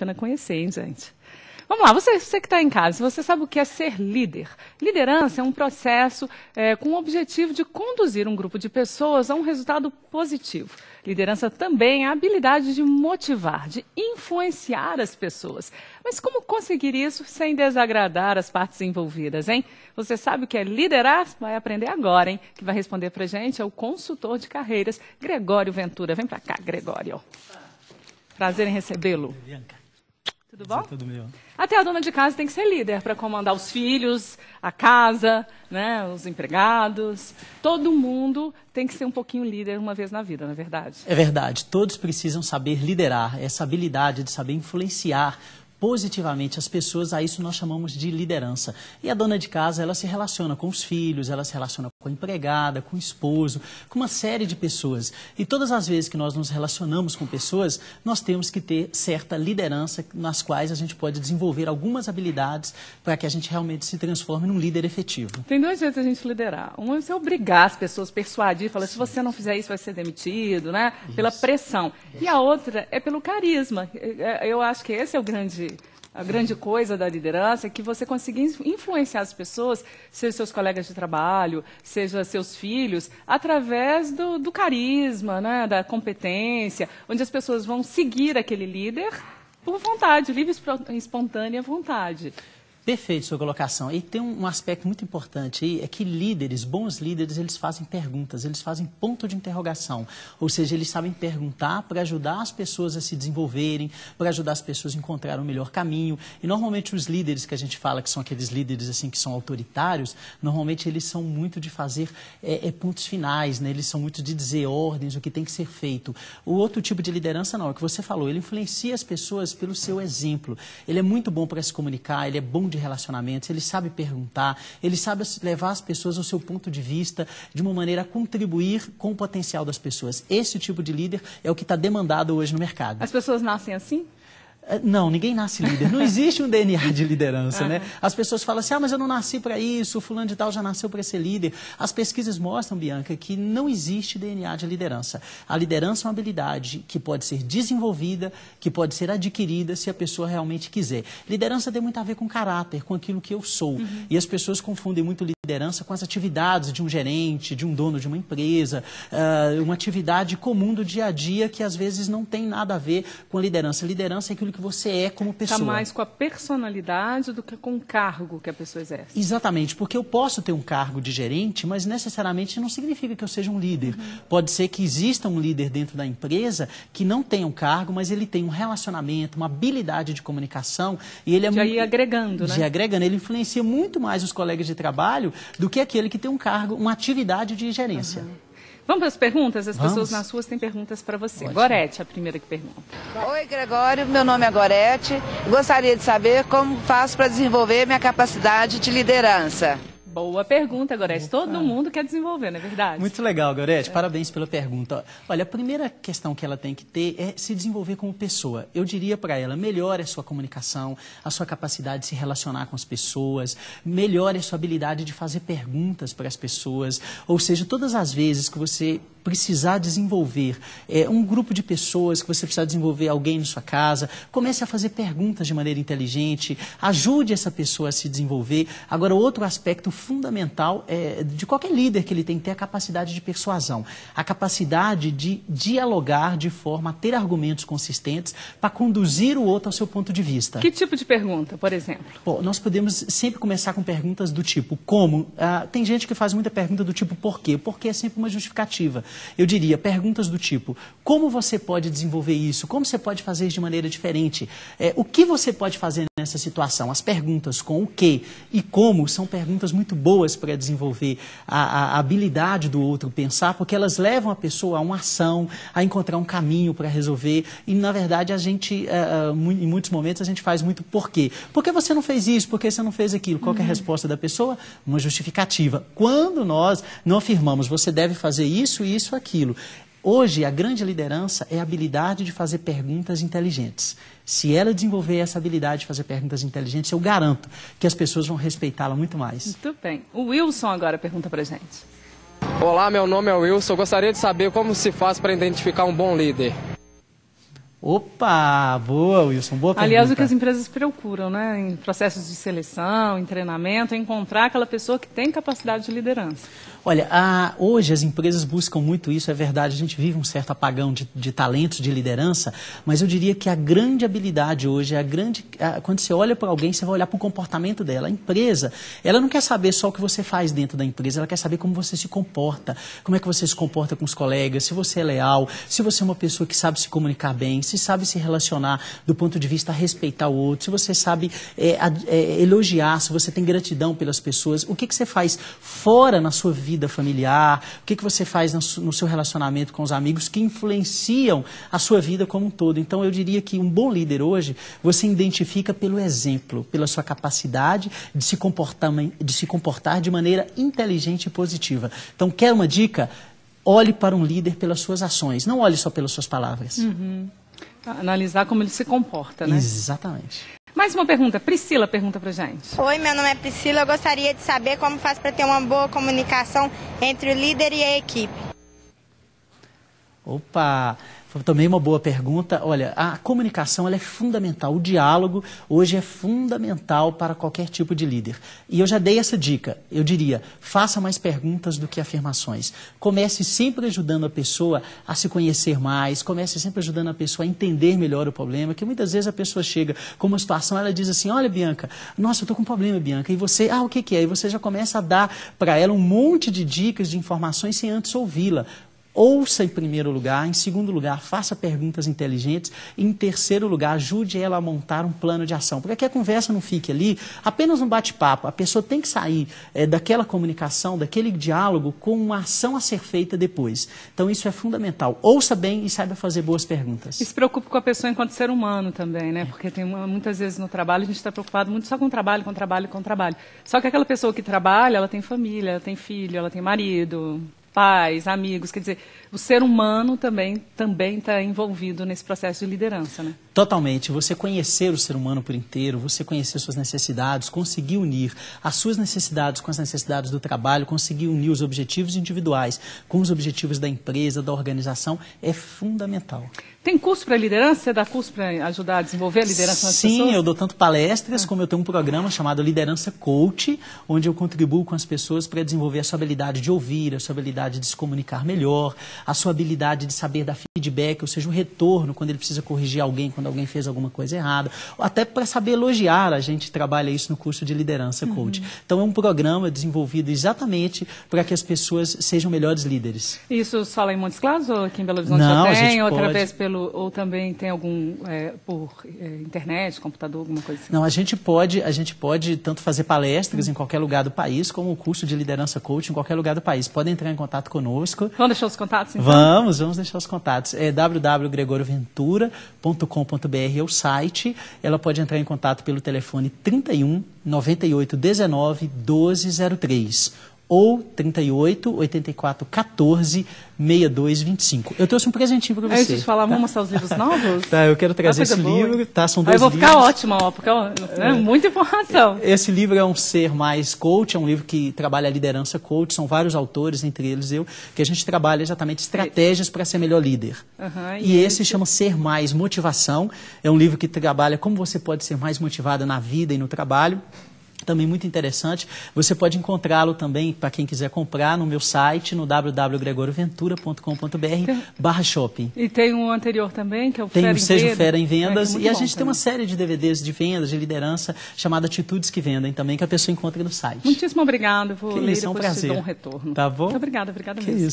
pena conhecer, hein, gente? Vamos lá, você que está em casa, você sabe o que é ser líder. Liderança é um processo com o objetivo de conduzir um grupo de pessoas a um resultado positivo. Liderança também é a habilidade de motivar, de influenciar as pessoas. Mas como conseguir isso sem desagradar as partes envolvidas, hein? Você sabe o que é liderar? Vai aprender agora, hein? Quem vai responder pra gente é o consultor de carreiras, Gregório Ventura. Vem pra cá, Gregório. Prazer em recebê-lo. Tudo bom? Tudo meu. Até a dona de casa tem que ser líder para comandar os filhos, a casa, né, os empregados. Todo mundo tem que ser um pouquinho líder uma vez na vida, não é verdade? É verdade. Todos precisam saber liderar, essa habilidade de saber influenciar positivamente as pessoas, a isso nós chamamos de liderança. E a dona de casa, ela se relaciona com os filhos, ela se relaciona com a empregada, com o esposo, com uma série de pessoas. E todas as vezes que nós nos relacionamos com pessoas, nós temos que ter certa liderança nas quais a gente pode desenvolver algumas habilidades para que a gente realmente se transforme num líder efetivo. Tem dois jeitos de a gente liderar. Um é você obrigar as pessoas, persuadir, falar, se você não fizer isso, vai ser demitido, né? Pela pressão. E a outra é pelo carisma. Eu acho que esse é a grande coisa da liderança, é que você consiga influenciar as pessoas, seja seus colegas de trabalho, seja seus filhos, através do carisma, né, da competência, onde as pessoas vão seguir aquele líder por vontade, livre e espontânea vontade. Perfeito sua colocação. E tem um aspecto muito importante aí, é que líderes, bons líderes, eles fazem perguntas, eles fazem ponto de interrogação. Ou seja, eles sabem perguntar para ajudar as pessoas a se desenvolverem, para ajudar as pessoas a encontrar o melhor caminho. E normalmente os líderes que a gente fala, que são aqueles líderes assim que são autoritários, normalmente eles são muito de fazer pontos finais, né? Eles são muito de dizer ordens, o que tem que ser feito. O outro tipo de liderança não, é o que você falou, ele influencia as pessoas pelo seu exemplo. Ele é muito bom para se comunicar, ele é bom de relacionamentos, ele sabe perguntar, ele sabe levar as pessoas ao seu ponto de vista de uma maneira a contribuir com o potencial das pessoas. Esse tipo de líder é o que está demandado hoje no mercado. As pessoas nascem assim? Não, ninguém nasce líder. Não existe um DNA de liderança, né? As pessoas falam assim, mas eu não nasci para isso, o fulano de tal já nasceu para ser líder. As pesquisas mostram, Bianca, que não existe DNA de liderança. A liderança é uma habilidade que pode ser desenvolvida, que pode ser adquirida se a pessoa realmente quiser. Liderança tem muito a ver com caráter, com aquilo que eu sou. E as pessoas confundem muito liderança com as atividades de um gerente, de um dono de uma empresa, uma atividade comum do dia a dia que às vezes não tem nada a ver com a liderança. Liderança é aquilo que você é como pessoa. Está mais com a personalidade do que com o cargo que a pessoa exerce. Exatamente, porque eu posso ter um cargo de gerente, mas necessariamente não significa que eu seja um líder. Pode ser que exista um líder dentro da empresa que não tenha um cargo, mas ele tem um relacionamento, uma habilidade de comunicação e ele é já ir agregando, né? Já agregando, ele influencia muito mais os colegas de trabalho do que aquele que tem um cargo, uma atividade de gerência. Vamos para as perguntas? As pessoas nas ruas têm perguntas para você. Ótimo. Gorete, a primeira que pergunta. Oi, Gregório. Meu nome é Gorete. Gostaria de saber como faço para desenvolver minha capacidade de liderança. Boa pergunta, Gorete. Todo mundo quer desenvolver, não é verdade? Muito legal, Gorete. Parabéns pela pergunta. Olha, a primeira questão que ela tem que ter é se desenvolver como pessoa. Eu diria para ela, melhore a sua comunicação, a sua capacidade de se relacionar com as pessoas, melhore a sua habilidade de fazer perguntas para as pessoas. Ou seja, todas as vezes que você precisar desenvolver um grupo de pessoas, que você precisar desenvolver alguém na sua casa, comece a fazer perguntas de maneira inteligente, ajude essa pessoa a se desenvolver. Agora, outro aspecto fundamental de qualquer líder que ele tem que ter a capacidade de persuasão, a capacidade de dialogar de forma a ter argumentos consistentes para conduzir o outro ao seu ponto de vista. Que tipo de pergunta, por exemplo? Bom, nós podemos sempre começar com perguntas do tipo como. Tem gente que faz muita pergunta do tipo por quê? Porque é sempre uma justificativa. Eu diria perguntas do tipo como você pode desenvolver isso? Como você pode fazer isso de maneira diferente? O que você pode fazer nessa situação? As perguntas com o que e como são perguntas muito boas para desenvolver a habilidade do outro pensar, porque elas levam a pessoa a uma ação, a encontrar um caminho para resolver. E, na verdade, a gente, em muitos momentos, a gente faz muito por quê? Por que você não fez isso? Por que você não fez aquilo? Qual que é a resposta da pessoa? Uma justificativa. Quando nós não afirmamos, você deve fazer isso, isso, aquilo. Hoje, a grande liderança é a habilidade de fazer perguntas inteligentes. Se ela desenvolver essa habilidade de fazer perguntas inteligentes, eu garanto que as pessoas vão respeitá-la muito mais. Muito bem. O Wilson agora pergunta pra gente. Olá, meu nome é Wilson. Eu gostaria de saber como se faz para identificar um bom líder. Opa, boa, Wilson, boa pergunta. Aliás, o que as empresas procuram, né, em processos de seleção, em treinamento, é encontrar aquela pessoa que tem capacidade de liderança. Olha, hoje as empresas buscam muito isso, é verdade, a gente vive um certo apagão de talentos de liderança, mas eu diria que a grande habilidade hoje, quando você olha para alguém, você vai olhar para o comportamento dela. A empresa, ela não quer saber só o que você faz dentro da empresa, ela quer saber como você se comporta, como é que você se comporta com os colegas, se você é leal, se você é uma pessoa que sabe se comunicar bem, se sabe se relacionar do ponto de vista a respeitar o outro, se você sabe elogiar, se você tem gratidão pelas pessoas, o que você faz fora na sua vida familiar, o que você faz no seu relacionamento com os amigos que influenciam a sua vida como um todo. Então, eu diria que um bom líder hoje, você identifica pelo exemplo, pela sua capacidade de se comportar de maneira inteligente e positiva. Então, quer uma dica? Olhe para um líder pelas suas ações, não olhe só pelas suas palavras. Uhum. Analisar como ele se comporta, né? Exatamente. Mais uma pergunta. Priscila pergunta pra gente. Oi, meu nome é Priscila. Eu gostaria de saber como faz para ter uma boa comunicação entre o líder e a equipe. Opa! Também uma boa pergunta. Olha, a comunicação ela é fundamental. O diálogo hoje é fundamental para qualquer tipo de líder. E eu já dei essa dica. Eu diria, faça mais perguntas do que afirmações. Comece sempre ajudando a pessoa a se conhecer mais. Comece sempre ajudando a pessoa a entender melhor o problema. Que muitas vezes a pessoa chega com uma situação, ela diz assim, olha, Bianca, nossa, eu estou com um problema, Bianca. E você, o que é? E você já começa a dar para ela um monte de dicas, de informações sem antes ouvi-la. Ouça em primeiro lugar, em segundo lugar, faça perguntas inteligentes, e em terceiro lugar, ajude ela a montar um plano de ação. Porque que a conversa não fique ali apenas um bate-papo. A pessoa tem que sair daquela comunicação, daquele diálogo, com uma ação a ser feita depois. Então isso é fundamental. Ouça bem e saiba fazer boas perguntas. E se preocupe com a pessoa enquanto ser humano também, né? Porque tem muitas vezes no trabalho a gente está preocupado muito só com trabalho. Só que aquela pessoa que trabalha, ela tem família, ela tem filho, ela tem marido, pais, amigos, quer dizer, o ser humano também está envolvido nesse processo de liderança, né? Totalmente. Você conhecer o ser humano por inteiro, você conhecer suas necessidades, conseguir unir as suas necessidades com as necessidades do trabalho, conseguir unir os objetivos individuais com os objetivos da empresa, da organização, é fundamental. Tem curso para liderança? Você dá curso para ajudar a desenvolver a liderança nas pessoas? Sim, eu dou tanto palestras, como eu tenho um programa chamado Liderança Coach, onde eu contribuo com as pessoas para desenvolver a sua habilidade de ouvir, a sua habilidade de se comunicar melhor, a sua habilidade de saber dar feedback, ou seja, o retorno quando ele precisa corrigir alguém, quando alguém fez alguma coisa errada, ou até para saber elogiar, a gente trabalha isso no curso de Liderança Coach. Então é um programa desenvolvido exatamente para que as pessoas sejam melhores líderes. Isso só lá em Montes Claros ou aqui em Belo Horizonte Não, já tem? ou através ou também tem algum por internet, computador, alguma coisa assim? Não, a gente pode tanto fazer palestras em qualquer lugar do país, como o curso de Liderança Coach em qualquer lugar do país. Podem entrar em contato conosco. Vamos deixar os contatos, então? Vamos deixar os contatos. É www.gregorioventura.com.br é o site. Ela pode entrar em contato pelo telefone 31 98 19 1203 ou 38 84 14 6225. Eu trouxe um presentinho para você. Antes de falar, vamos mostrar os livros novos? Tá, eu quero trazer esse livro. Tá, são dois livros. Eu vou ficar ótima, porque é muita informação. Esse livro é um Ser Mais Coach, é um livro que trabalha a liderança coach, são vários autores, entre eles eu, que a gente trabalha exatamente estratégias para ser melhor líder. E esse chama Ser Mais Motivação, é um livro que trabalha como você pode ser mais motivado na vida e no trabalho. Também muito interessante. Você pode encontrá-lo também, para quem quiser comprar, no meu site, no www.gregorioventura.com.br/shopping. E tem um anterior também, que é o Fera em Vendas. Seja o Fera em Vendas. E a gente tem também uma série de DVDs de vendas, de liderança, chamada Atitudes que Vendem também, que a pessoa encontra no site. Muitíssimo obrigada. Vou ler e depois te dou um retorno. Tá bom? Muito obrigada mesmo.